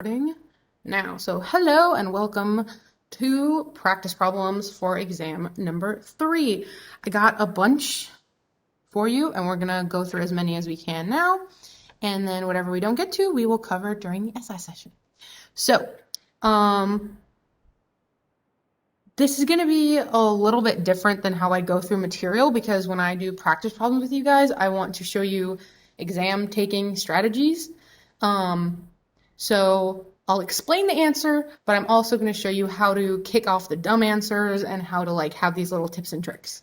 starting now. So hello and welcome to practice problems for exam number 3. I got a bunch for you and we're gonna go through as many as we can now, and then whatever we don't get to, we will cover during the essay session. So this is going to be a little bit different than how I go through material, because when I do practice problems with you guys, I want to show you exam taking strategies. So I'll explain the answer, but I'm also going to show you how to kick off the dumb answers and how to have these little tips and tricks.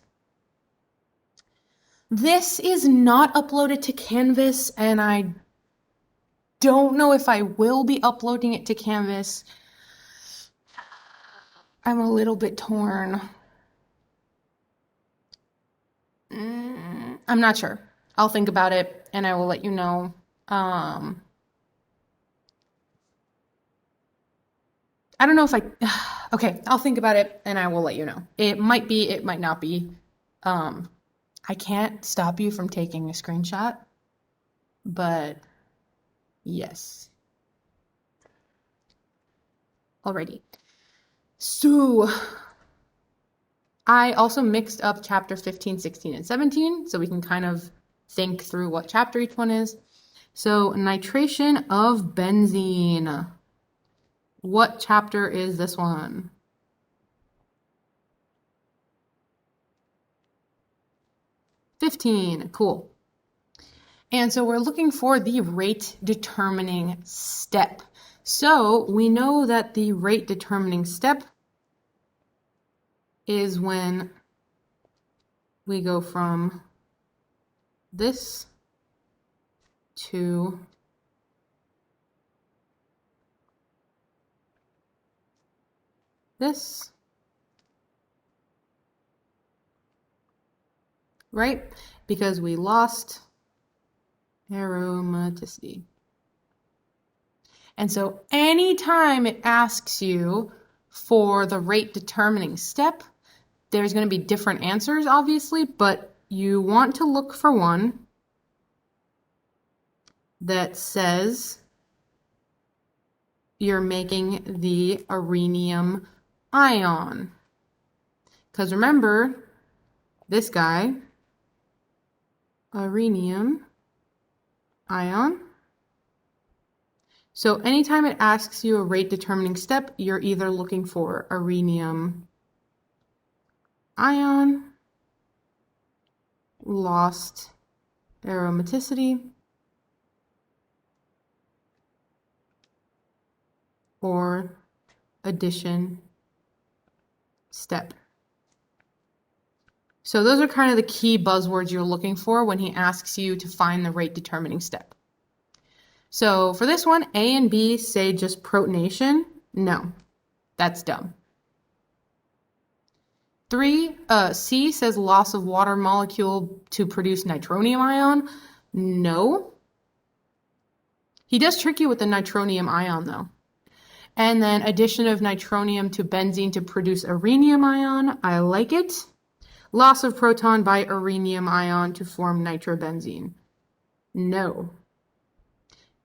This is not uploaded to Canvas, and I don't know if I will be uploading it to Canvas. I'm a little bit torn. I'm not sure. I'll think about it and I will let you know. I don't know if okay, I'll think about it and I will let you know. It might be, it might not be. I can't stop you from taking a screenshot, but yes. Alrighty. So I also mixed up chapter 15, 16, and 17, so we can kind of think through what chapter each one is. So nitration of benzene. What chapter is this one? (15). Cool. And so we're looking for the rate determining step. So we know that the rate determining step is when we go from this to this, right? Because we lost aromaticity. And so anytime it asks you for the rate determining step, there's going to be different answers, obviously, but you want to look for one that says you're making the rhenium ion. Because remember, this guy, rhenium ion. So anytime it asks you a rate determining step, you're either looking for a rhenium ion, lost aromaticity, or addition step. So those are kind of the key buzzwords you're looking for when he asks you to find the rate determining step. So for this one, A and B say just protonation. No, that's dumb. 3, C says loss of water molecule to produce nitronium ion. No. He does trick you with the nitronium ion though. And then addition of nitronium to benzene to produce a rhenium ion. I like it. Loss of proton by a rhenium ion to form nitrobenzene. No.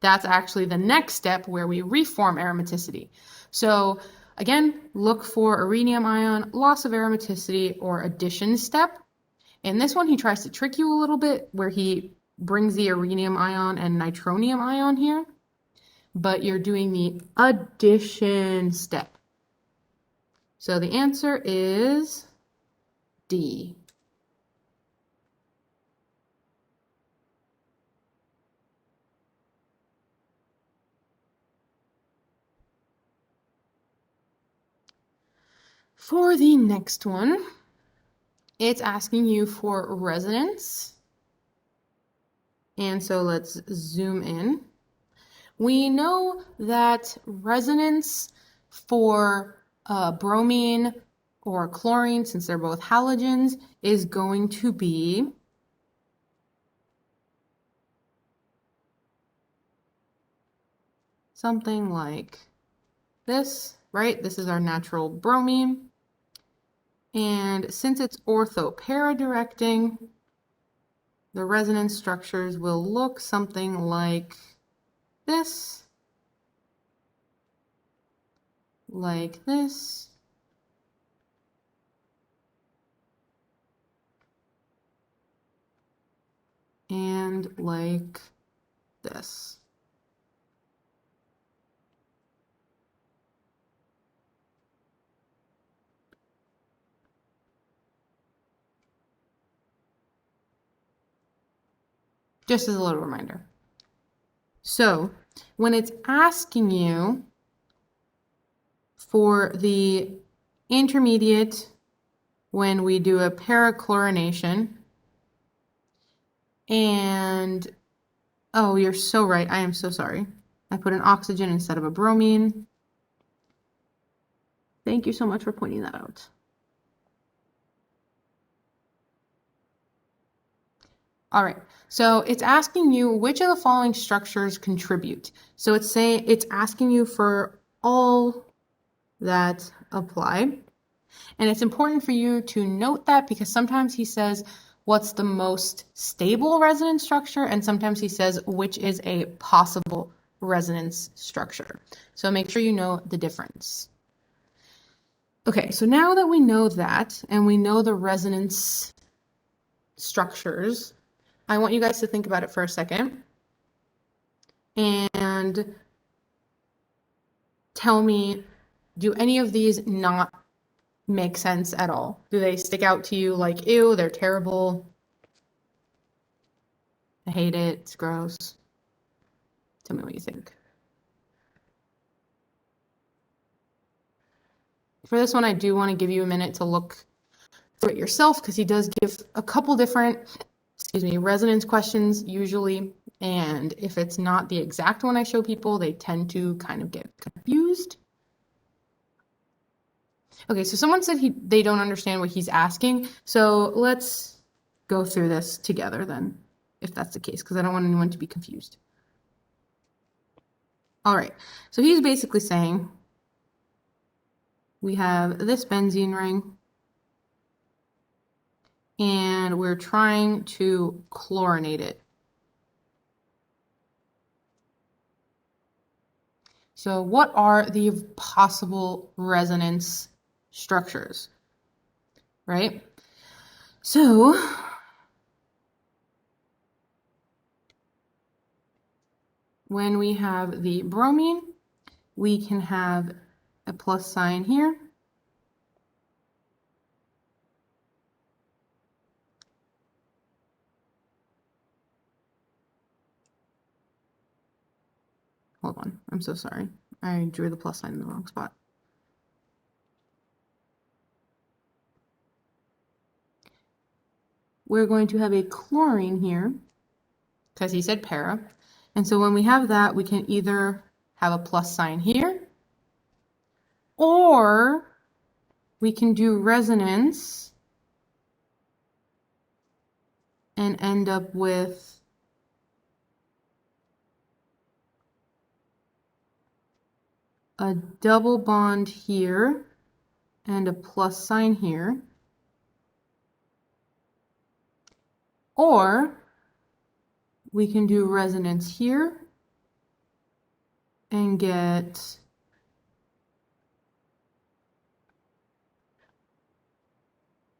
That's actually the next step where we reform aromaticity. So again, look for a rhenium ion, loss of aromaticity, or addition step. In this one, he tries to trick you a little bit where he brings the rhenium ion and nitronium ion here, but you're doing the addition step. So the answer is D. For the next one, it's asking you for resonance. And so let's zoom in. We know that resonance for bromine or chlorine, since they're both halogens, is going to be something like this, right? This is our natural bromine. And since it's ortho-para-directing, the resonance structures will look something like this. like this. And like this. Just as a little reminder. So when it's asking you for the intermediate, when we do a parachlorination, and oh, you're so right. I am so sorry. I put an oxygen instead of a bromine. Thank you so much for pointing that out. All right, so it's asking you which of the following structures contribute. So it's asking you for all that apply. And it's important for you to note that because sometimes he says what's the most stable resonance structure, and sometimes he says which is a possible resonance structure. So make sure you know the difference. Okay, so now that we know that and we know the resonance structures, I want you guys to think about it for a second and tell me, do any of these not make sense at all? Do they stick out to you like, ew, they're terrible? I hate it, it's gross. Tell me what you think. For this one, I do want to give you a minute to look through it yourself because he does give a couple different, resonance questions usually. And if it's not the exact one I show people, they tend to kind of get confused. Okay, so someone said they don't understand what he's asking. So let's go through this together then, if that's the case, because I don't want anyone to be confused. All right, so he's basically saying we have this benzene ring, and we're trying to chlorinate it. So what are the possible resonance structures, right? So when we have the bromine, we can have a plus sign here. Hold on, I'm so sorry. I drew the plus sign in the wrong spot. We're going to have a chlorine here, because he said para. And so when we have that, we can either have a plus sign here, or we can do resonance and end up with a double bond here and a plus sign here. Or we can do resonance here and get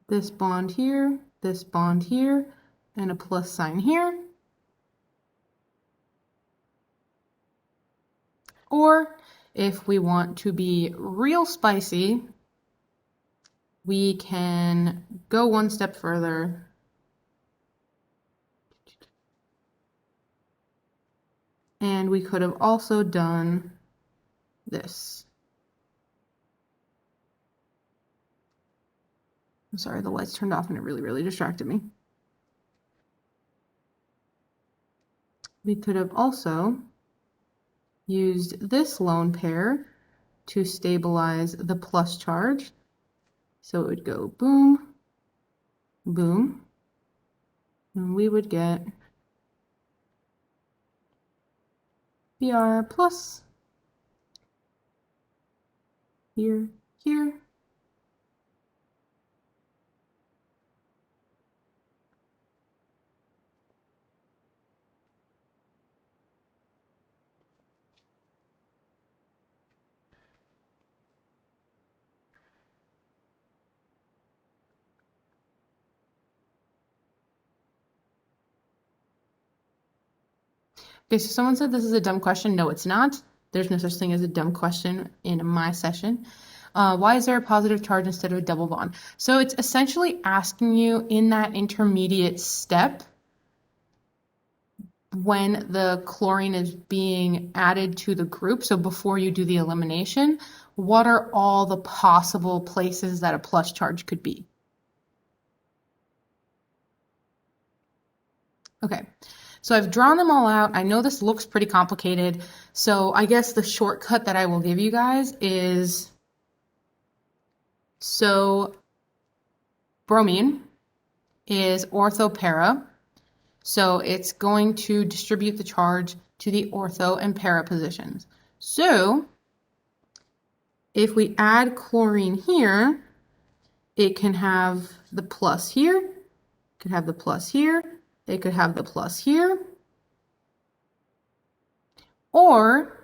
this bond here, and a plus sign here. Or if we want to be real spicy, we can go one step further and we could have also done this. I'm sorry, the lights turned off and it really distracted me. We could have also used this lone pair to stabilize the plus charge. So it would go boom, boom, and we would get Br plus here, here. Okay, so someone said this is a dumb question. No, it's not. There's no such thing as a dumb question in my session. Why is there a positive charge instead of a double bond? So it's essentially asking you in that intermediate step, when the chlorine is being added to the group, so before you do the elimination, what are all the possible places that a plus charge could be? Okay, so I've drawn them all out. I know this looks pretty complicated, so I guess the shortcut that I will give you guys is, so bromine is ortho-para, so it's going to distribute the charge to the ortho and para positions. So if we add chlorine here, it can have the plus here, it could have the plus here, it could have the plus here, or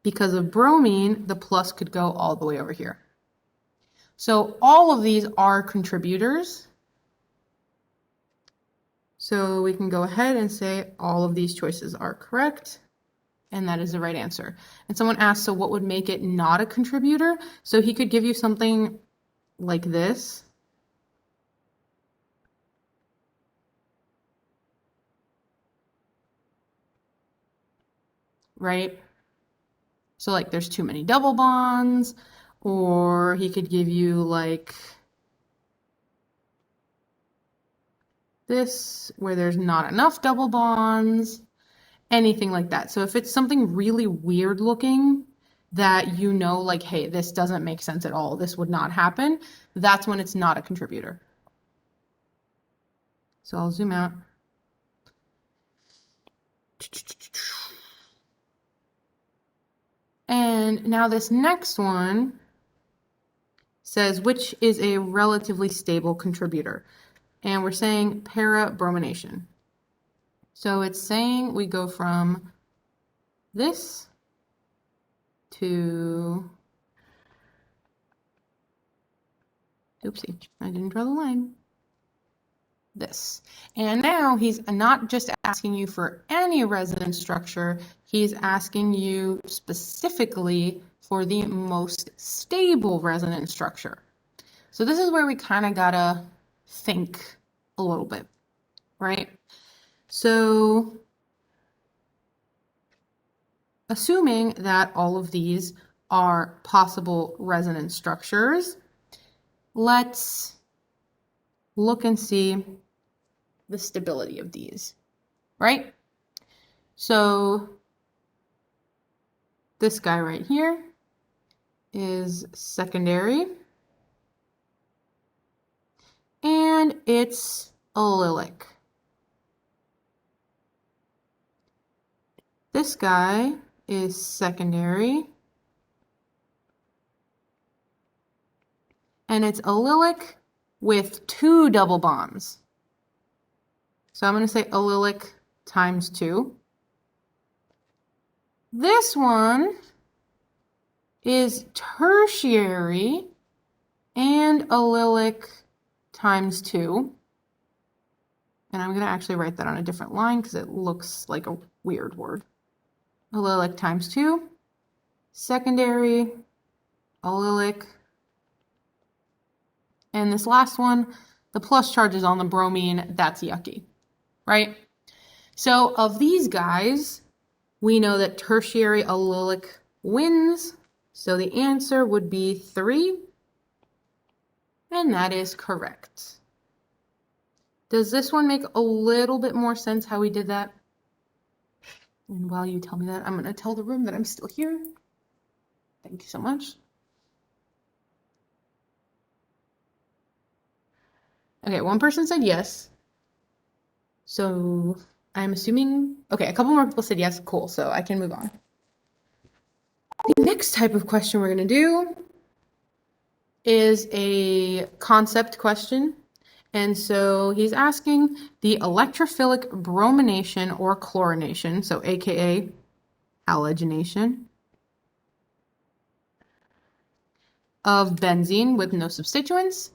because of bromine, the plus could go all the way over here. So all of these are contributors. So we can go ahead and say all of these choices are correct, and that is the right answer. And someone asked, so what would make it not a contributor? So he could give you something like this. Right? So like there's too many double bonds, or he could give you like this where there's not enough double bonds, anything like that. So if it's something really weird looking that you know, like, hey, this doesn't make sense at all, this would not happen, that's when it's not a contributor. So I'll zoom out. And now this next one says, which is a relatively stable contributor? And we're saying para-bromination. So it's saying we go from this to, oopsie, I didn't draw the line, this. And now he's not just asking you for any resonance structure, he's asking you specifically for the most stable resonance structure. So this is where we kind of gotta think a little bit, right? So assuming that all of these are possible resonance structures, let's look and see the stability of these, right? So this guy right here is secondary, and it's allylic. This guy is secondary, and it's allylic with 2 double bonds. So I'm going to say allylic times 2. This one is tertiary and allylic times 2. And I'm going to actually write that on a different line because it looks like a weird word. Allylic times 2, secondary, allylic, and this last one, the plus charge is on the bromine, that's yucky, right? So of these guys, we know that tertiary allylic wins, so the answer would be 3, and that is correct. Does this one make a little bit more sense how we did that? And while you tell me that, I'm going to tell the room that I'm still here. Thank you so much. Okay, one person said yes. So I'm assuming, okay, a couple more people said yes. Cool, so I can move on. The next type of question we're going to do is a concept question. And so he's asking the electrophilic bromination or chlorination, so aka halogenation, of benzene with no substituents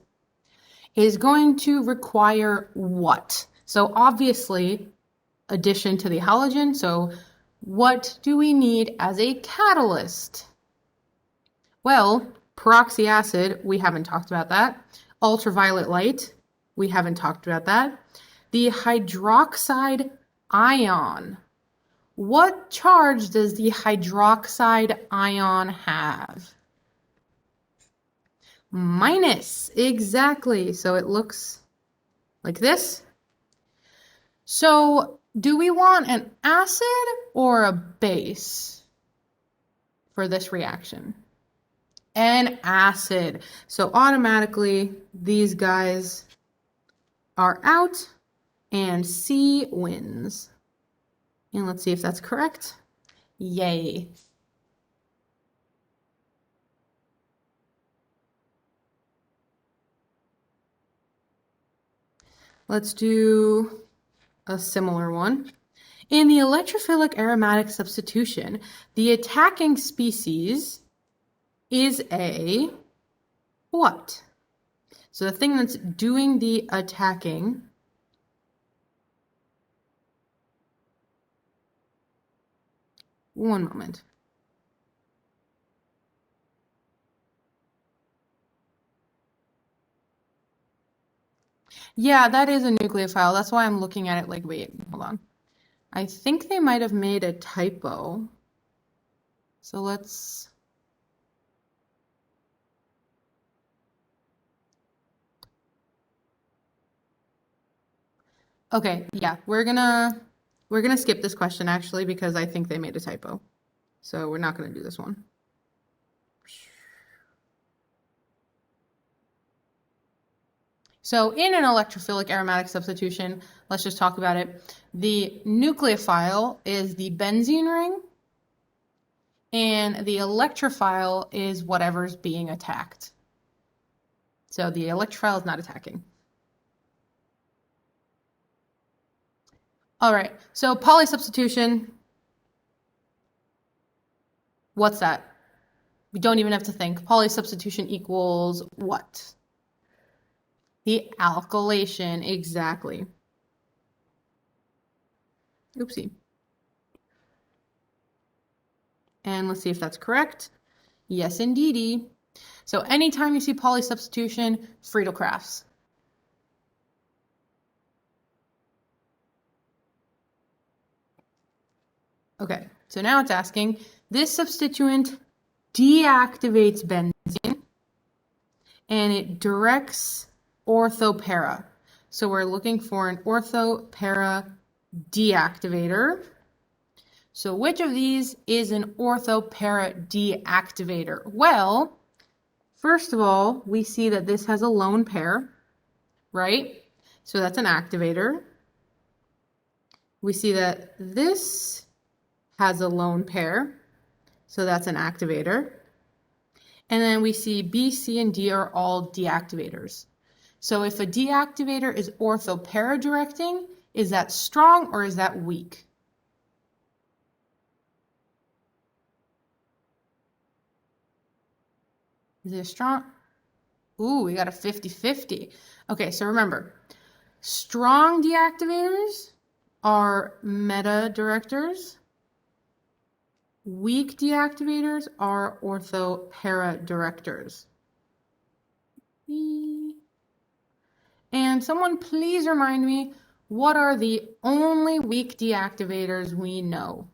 is going to require what? So obviously addition to the halogen. So what do we need as a catalyst? Well, peroxy acid, we haven't talked about that. Ultraviolet light, we haven't talked about that. The hydroxide ion. What charge does the hydroxide ion have? Minus, exactly. So it looks like this. So do we want an acid or a base for this reaction? An acid. So automatically these guys are out and C wins. And let's see if that's correct. Yay. Let's do a similar one. In the electrophilic aromatic substitution, the attacking species is a what? So the thing that's doing the attacking one moment. Yeah, that is a nucleophile. That's why I'm looking at it like, wait, hold on. I think they might have made a typo. So let's... Okay, yeah, we're gonna skip this question actually because I think they made a typo. So we're not gonna do this one. So in an electrophilic aromatic substitution, let's just talk about it. The nucleophile is the benzene ring, and the electrophile is whatever's being attacked. So the electrophile is not attacking. All right, so polysubstitution, what's that? We don't even have to think. Polysubstitution equals what? The alkylation, exactly. Oopsie. And let's see if that's correct. Yes, indeedy. So anytime you see polysubstitution, Friedel-Crafts. Okay, so now it's asking, this substituent deactivates benzene and it directs orthopara. So we're looking for an orthopara deactivator. So which of these is an orthopara deactivator? Well, first of all, we see that this has a lone pair, right? So that's an activator. We see that this has a lone pair, so that's an activator. And then we see B, C, and D are all deactivators. So if a deactivator is orthopara directing, is that strong or is that weak? Is it strong? Ooh, we got a 50-50. Okay, so remember, strong deactivators are meta directors. Weak deactivators are orthopara directors. And someone please remind me, what are the only weak deactivators we know?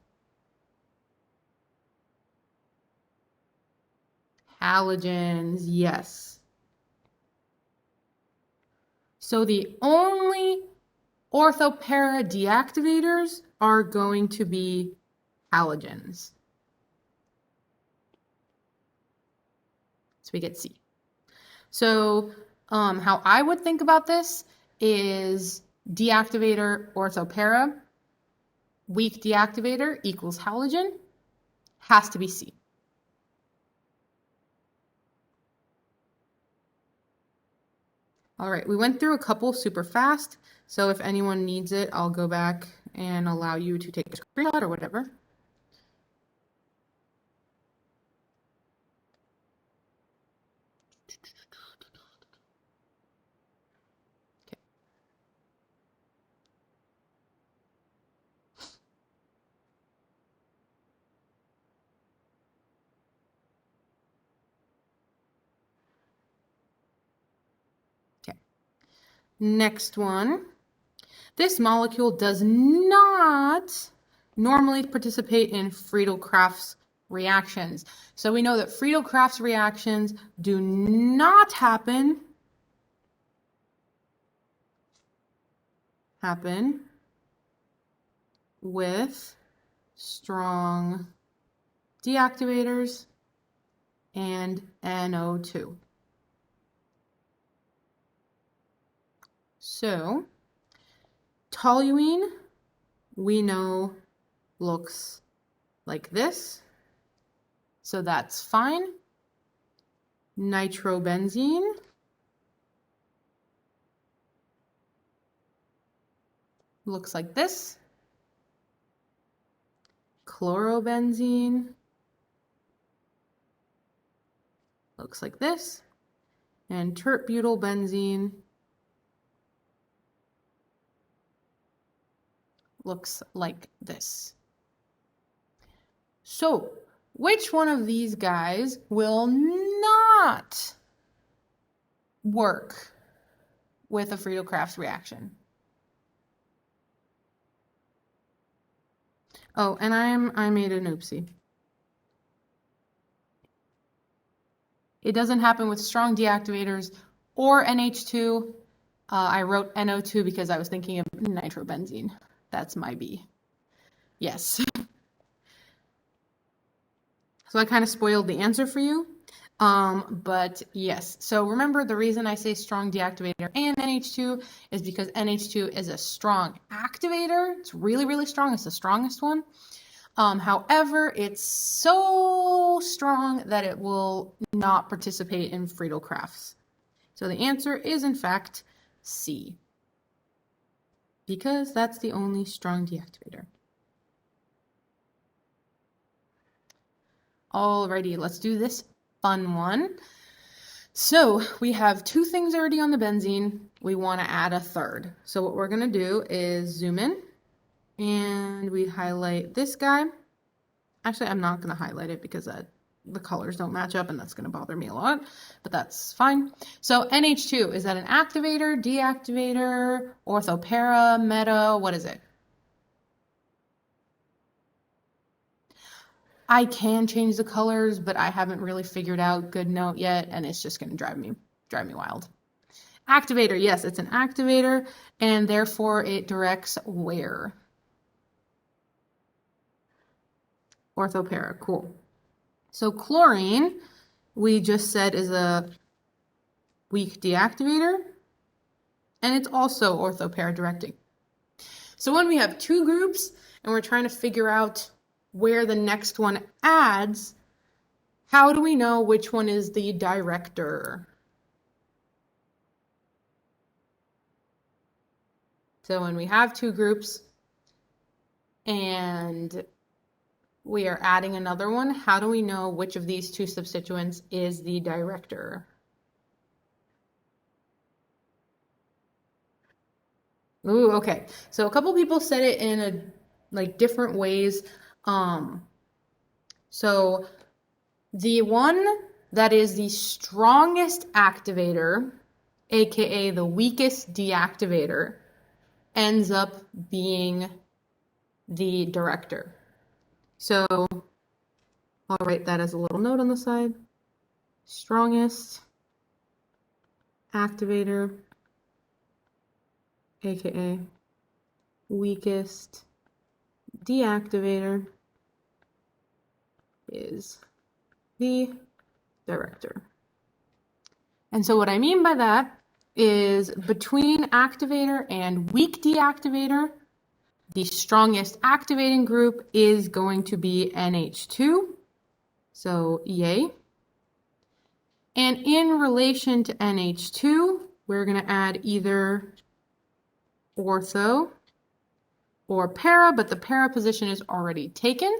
Halogens, yes. So the only orthopara deactivators are going to be halogens. So we get C. So how I would think about this is deactivator orthopara, weak deactivator equals halogen, has to be C. All right, we went through a couple super fast, so if anyone needs it, I'll go back and allow you to take a screenshot or whatever. Next one. This molecule does not normally participate in Friedel-Crafts reactions. So we know that Friedel-Crafts reactions do not happen with strong deactivators and NO2. So toluene, we know, looks like this. So that's fine. Nitrobenzene looks like this. Chlorobenzene looks like this. And tert-butylbenzene looks like this. So, which one of these guys will not work with a Friedel-Crafts reaction? Oh, and I made an oopsie. It doesn't happen with strong deactivators or NH2. I wrote NO2 because I was thinking of nitrobenzene. That's my B. Yes. So I kind of spoiled the answer for you. But yes, so remember the reason I say strong deactivator and NH2 is because NH2 is a strong activator. It's really, really strong. It's the strongest one. However, it's so strong that it will not participate in Friedel-Crafts. So the answer is in fact C, because that's the only strong deactivator. Alrighty, let's do this fun one. So we have two things already on the benzene. We want to add a third. So what we're going to do is zoom in and we highlight this guy. Actually, I'm not going to highlight it because the colors don't match up and that's going to bother me a lot, but that's fine. So NH2, is that an activator, deactivator, orthopara, meta, what is it? I can change the colors, but I haven't really figured out good note yet, and it's just going to drive me wild. Activator, yes, it's an activator, and therefore it directs where? Orthopara, cool. So chlorine, we just said is a weak deactivator, and it's also orthopara directing. So when we have two groups and we're trying to figure out where the next one adds, how do we know which one is the director? So when we have two groups and we are adding another one, how do we know which of these two substituents is the director? Ooh, okay. So a couple people said it in different ways. So the one that is the strongest activator, aka the weakest deactivator, ends up being the director. So I'll write that as a little note on the side. Strongest activator, aka weakest deactivator, is the director. And so what I mean by that is between activator and weak deactivator, the strongest activating group is going to be NH2, so yay. And in relation to NH2, we're going to add either ortho or para, but the para position is already taken.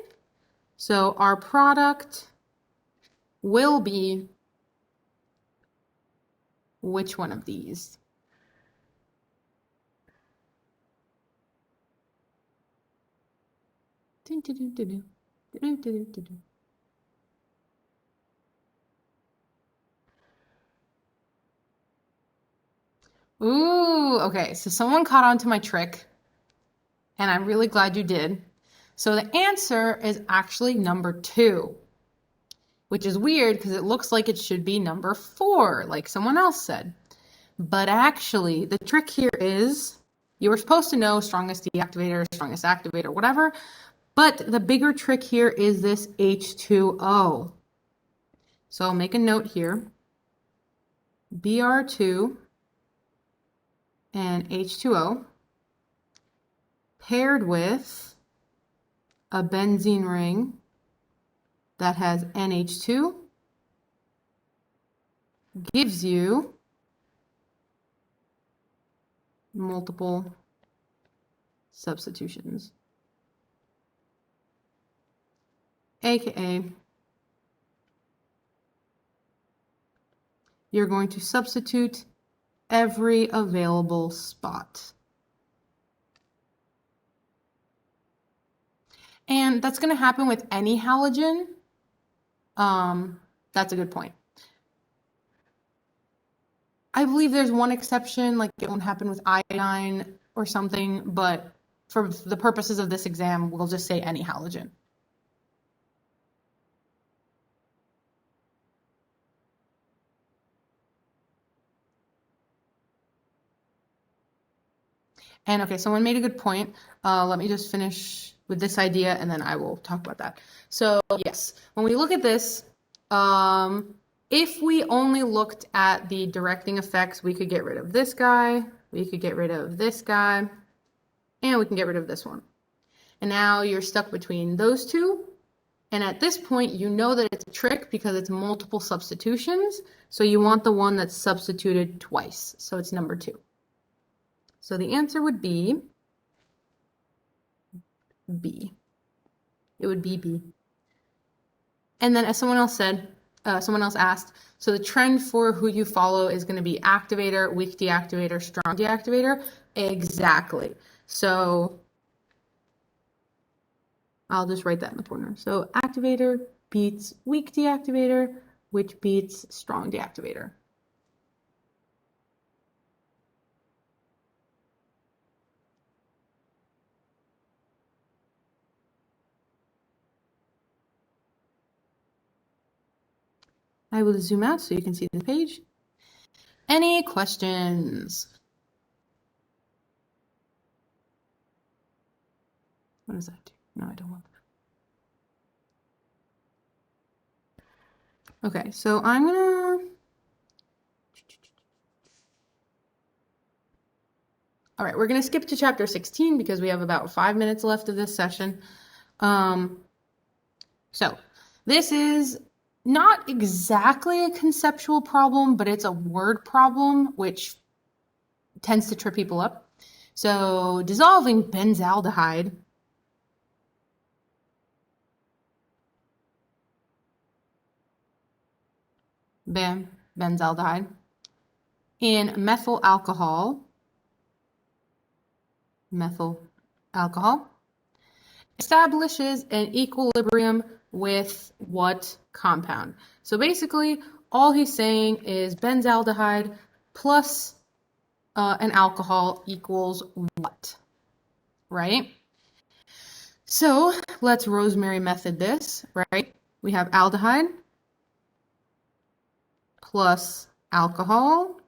So our product will be which one of these? Ooh, okay. So someone caught on to my trick, and I'm really glad you did. So the answer is actually number 2, which is weird because it looks like it should be number 4, like someone else said. But actually, the trick here is you were supposed to know strongest deactivator, strongest activator, whatever. But the bigger trick here is this H2O. So I'll make a note here. Br2 and H2O paired with a benzene ring that has NH2 gives you multiple substitutions, aka you're going to substitute every available spot. And that's going to happen with any halogen. That's a good point. I believe there's one exception, like it won't happen with iodine or something, but for the purposes of this exam, we'll just say any halogen. And okay, someone made a good point. Let me just finish with this idea and then I will talk about that. So yes, when we look at this, if we only looked at the directing effects, we could get rid of this guy, we could get rid of this guy, and we can get rid of this one. And now you're stuck between those two. And at this point, you know that it's a trick because it's multiple substitutions. So you want the one that's substituted twice. So it's number 2. So the answer would be B. It would be B. And then as someone else said, someone else asked, so the trend for who you follow is going to be activator, weak deactivator, strong deactivator. Exactly. So I'll just write that in the corner. So activator beats weak deactivator, which beats strong deactivator. I will zoom out so you can see the page. Any questions? What does that do? No, I don't want that. Okay, so I'm gonna... All right, we're gonna skip to chapter 16 because we have about 5 minutes left of this session. So this is not exactly a conceptual problem, but it's a word problem, which tends to trip people up. So dissolving benzaldehyde benzaldehyde in methyl alcohol establishes an equilibrium with what compound? So basically, all he's saying is benzaldehyde plus an alcohol equals what, right? So let's rosemary method this, right? We have aldehyde plus alcohol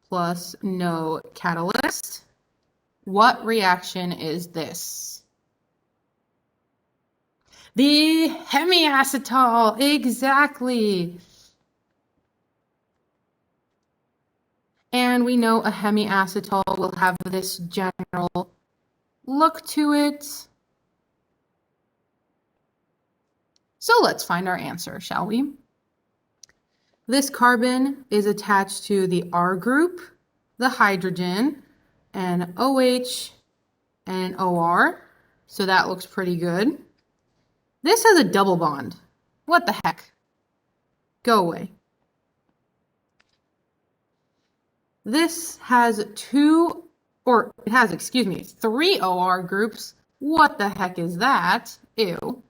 plus no catalyst. What reaction is this? The hemiacetal, exactly. And we know a hemiacetal will have this general look to it. So let's find our answer, shall we? This carbon is attached to the R group, the hydrogen, and OH and OR. So that looks pretty good. This has a double bond. What the heck? Go away. This has three OR groups. What the heck is that? Ew.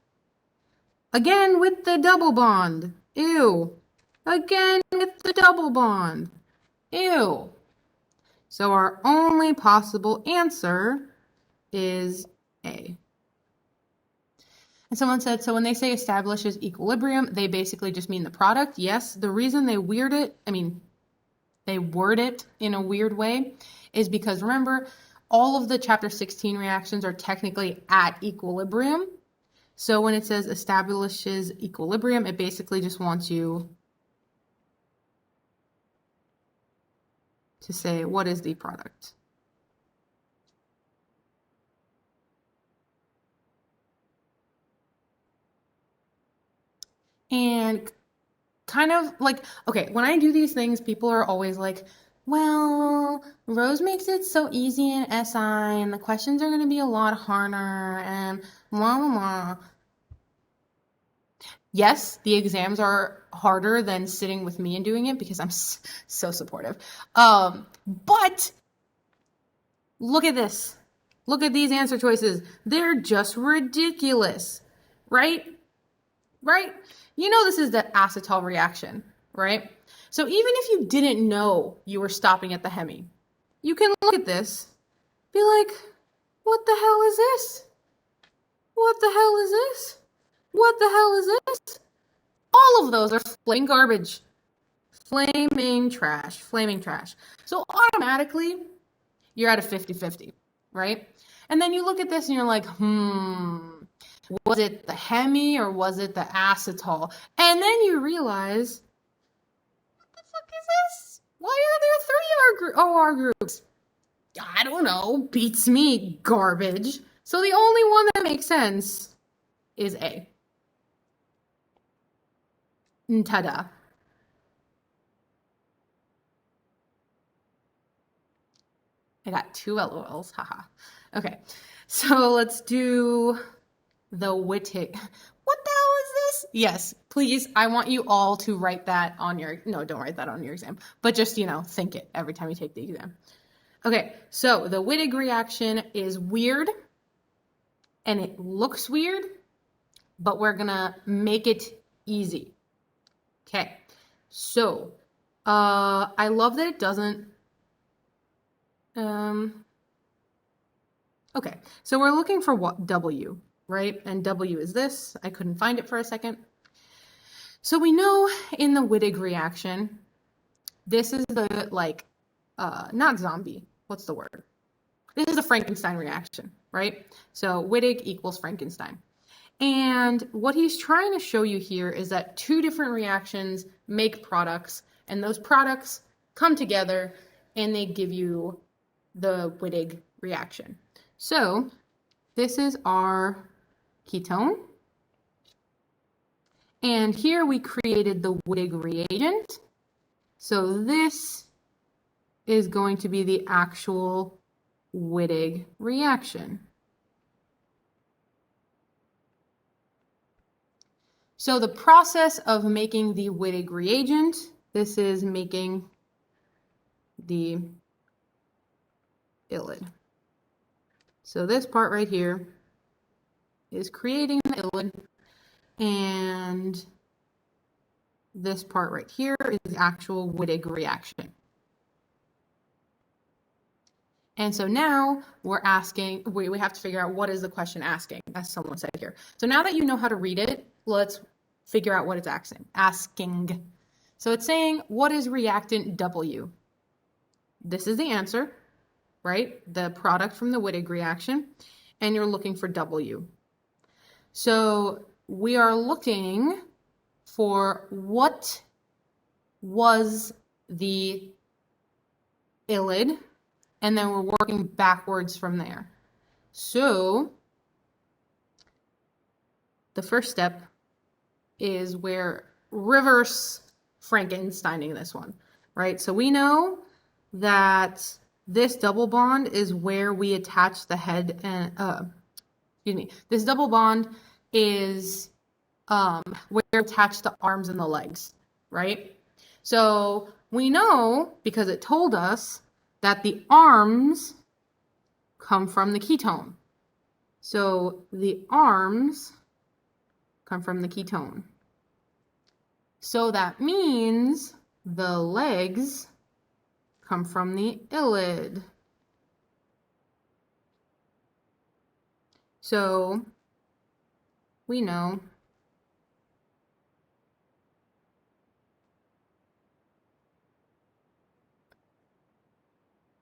Again with the double bond. Ew. Again with the double bond. Ew. So our only possible answer is A. And someone said, so when they say establishes equilibrium, they basically just mean the product. Yes, the reason they word it in a weird way is because remember, all of the chapter 16 reactions are technically at equilibrium. So when it says establishes equilibrium, it basically just wants you to say, what is the product? And kind of like, okay, when I do these things, people are always like, well, Rose makes it so easy in SI, and the questions are going to be a lot harder, and blah, blah, blah. Yes, the exams are harder than sitting with me and doing it because I'm so supportive. But look at this. Look at these answer choices. They're just ridiculous, right? Right? You know this is the acetal reaction, right? So even if you didn't know you were stopping at the hemi, you can look at this, be like, what the hell is this? What the hell is this? What the hell is this? All of those are flaming garbage. Flaming trash. Flaming trash. So automatically, you're at a 50-50, right? And then you look at this and you're like, was it the hemi or was it the acetal? And then you realize, what the fuck is this? Why are there 3 OR groups? I don't know. Beats me, garbage. So the only one that makes sense is A. Ta-da. I got 2 LOLs, haha. Okay, so let's do the Whittake. What the hell is this? Yes, please, I want you all to write that on your, no, don't write that on your exam, but just, think it every time you take the exam. Okay, so the Whittake reaction is weird, and it looks weird, but we're gonna make it easy. Okay, so I love that it doesn't, okay, so we're looking for what? W, right? And W is this. I couldn't find it for a second. So we know in the Whittake reaction, this is the, not zombie. What's the word? This is a Frankenstein reaction, right? So Whittake equals Frankenstein. And what he's trying to show you here is that 2 different reactions make products, and those products come together and they give you the Whittake reaction. So this is our ketone. And here we created the Whittake reagent. So this is going to be the actual Whittake reaction. So the process of making the Whittake reagent, this is making the ylide. So this part right here is creating the ylide, and this part right here is the actual Whittake reaction. And so now we're asking, we have to figure out what is the question asking, as someone said here. So now that you know how to read it, let's figure out what it's asking. So it's saying, what is reactant W? This is the answer, right? The product from the Whittake reaction, and you're looking for W. So we are looking for what was the ylide, and then we're working backwards from there. So the first step is we're reverse Frankensteining this one, right? So we know that this double bond is where we attach the head and, this double bond is where we attach the arms and the legs, right? So we know, because it told us, that the arms come from the ketone. So the arms come from the ketone. So that means the legs come from the ylid. So we know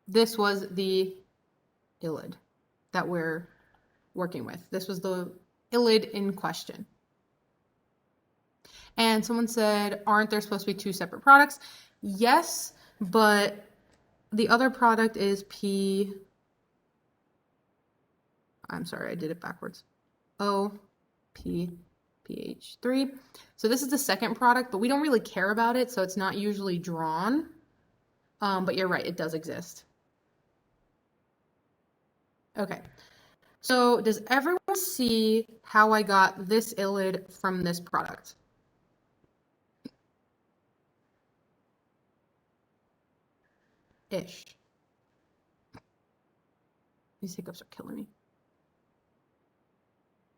this was the ylid that we're working with. This was the ylid in question. And someone said, aren't there supposed to be two separate products? Yes, but the other product is I'm sorry, I did it backwards. OPPH3. So this is the second product, but we don't really care about it, so it's not usually drawn. But you're right, it does exist. Okay. So does everyone see how I got this ylid from this product? Ish. These hiccups are killing me.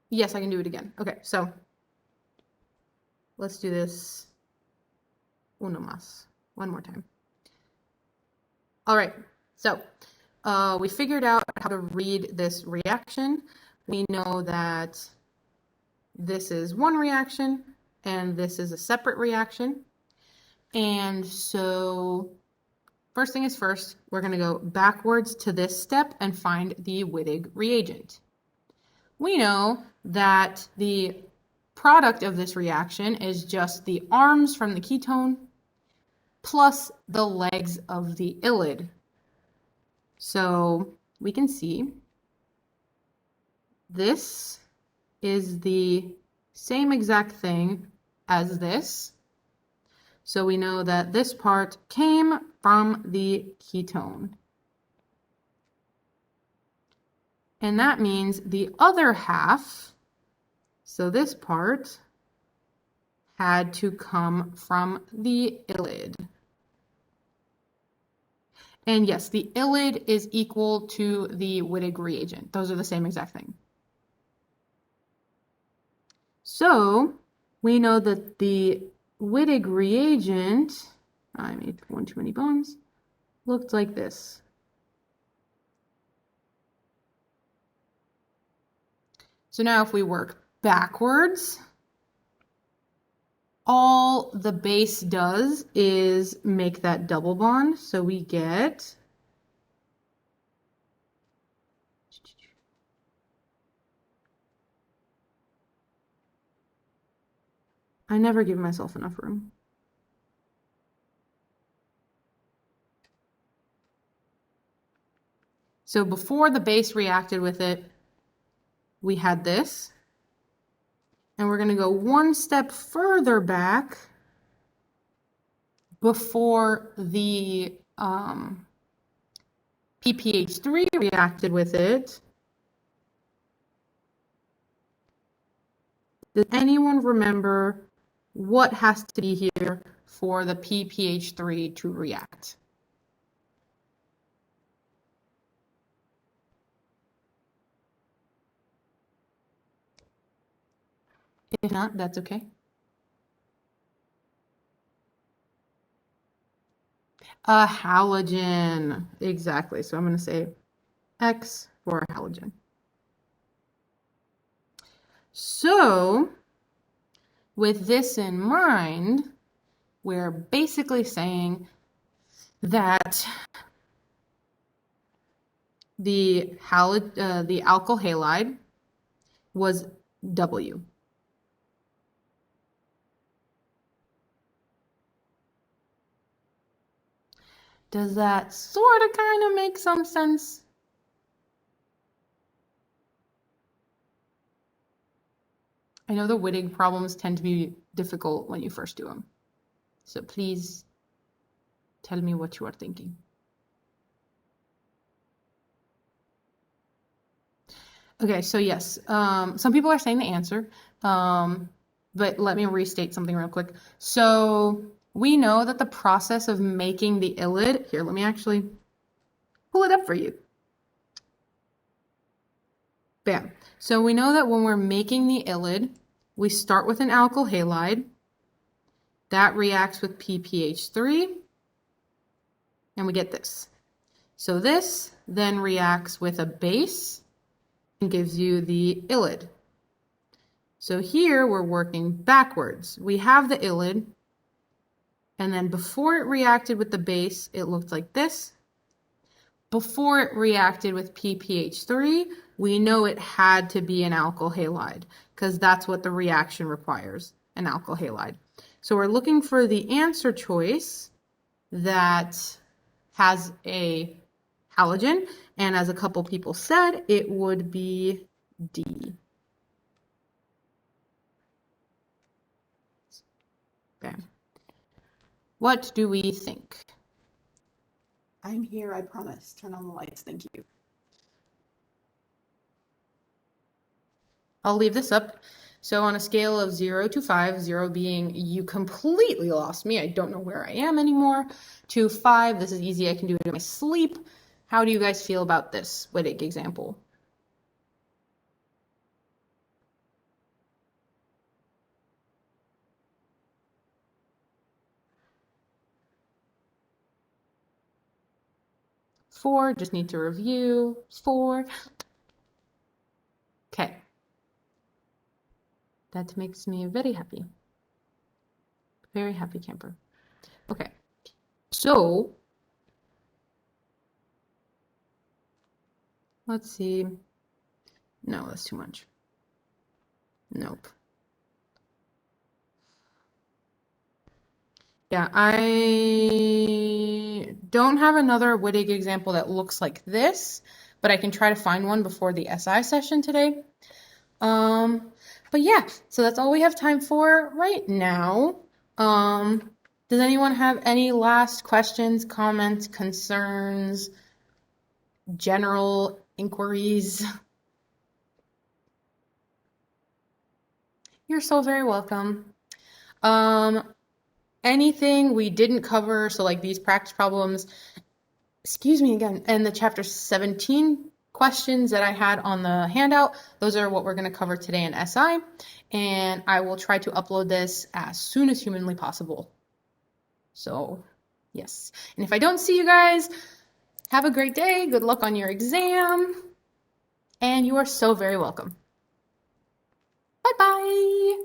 Yes, I can do it again. Okay, so let's do this uno más. One more time. All right, so we figured out how to read this reaction. We know that this is one reaction and this is a separate reaction. And so first thing is first, we're going to go backwards to this step and find the Whittake reagent. We know that the product of this reaction is just the arms from the ketone plus the legs of the ylid. So we can see this is the same exact thing as this. So we know that this part came from the ketone. And that means the other half, so this part, had to come from the ylid. And yes, the ylid is equal to the Whittake reagent. Those are the same exact thing. So we know that the Whittake reagent, I made one too many bones, looked like this. So now if we work backwards, all the base does is make that double bond. So we get I never give myself enough room. So before the base reacted with it, we had this. And we're going to go one step further back before the PPH3 reacted with it. Does anyone remember what has to be here for the PPH3 to react? If not, that's okay. A halogen, exactly. So I'm going to say X for halogen. So with this in mind, we're basically saying that the alkyl halide was W. Does that sort of kind of make some sense? I know the Whittake problems tend to be difficult when you first do them. So please tell me what you are thinking. Okay, so yes, some people are saying the answer, but let me restate something real quick. So we know that the process of making the ylid, here, let me actually pull it up for you. Bam. So we know that when we're making the ylid, we start with an alkyl halide. That reacts with PPH3. and we get this. So this then reacts with a base and gives you the ylide. So here we're working backwards. We have the ylide, and then before it reacted with the base, it looked like this. Before it reacted with PPH3, we know it had to be an alkyl halide because that's what the reaction requires, an alkyl halide. So we're looking for the answer choice that has a halogen, and as a couple people said, it would be D. Okay. What do we think? I'm here, I promise. Turn on the lights, thank you. I'll leave this up. So on a scale of 0 to 5, 0 being you completely lost me, I don't know where I am anymore, to 5, this is easy, I can do it in my sleep. How do you guys feel about this Whittake example? Four, just need to review. 4. Okay. That makes me very happy. Very happy camper. Okay. So, let's see. No, that's too much. Nope. Yeah, I don't have another Whittake example that looks like this, but I can try to find one before the SI session today. But yeah, so that's all we have time for right now. Does anyone have any last questions, comments, concerns, general inquiries? You're so very welcome. Anything we didn't cover, so like these practice problems, excuse me again, and the chapter 17 questions that I had on the handout, those are what we're going to cover today in SI, and I will try to upload this as soon as humanly possible. So, yes. And if I don't see you guys, have a great day, good luck on your exam, and you are so very welcome. Bye-bye!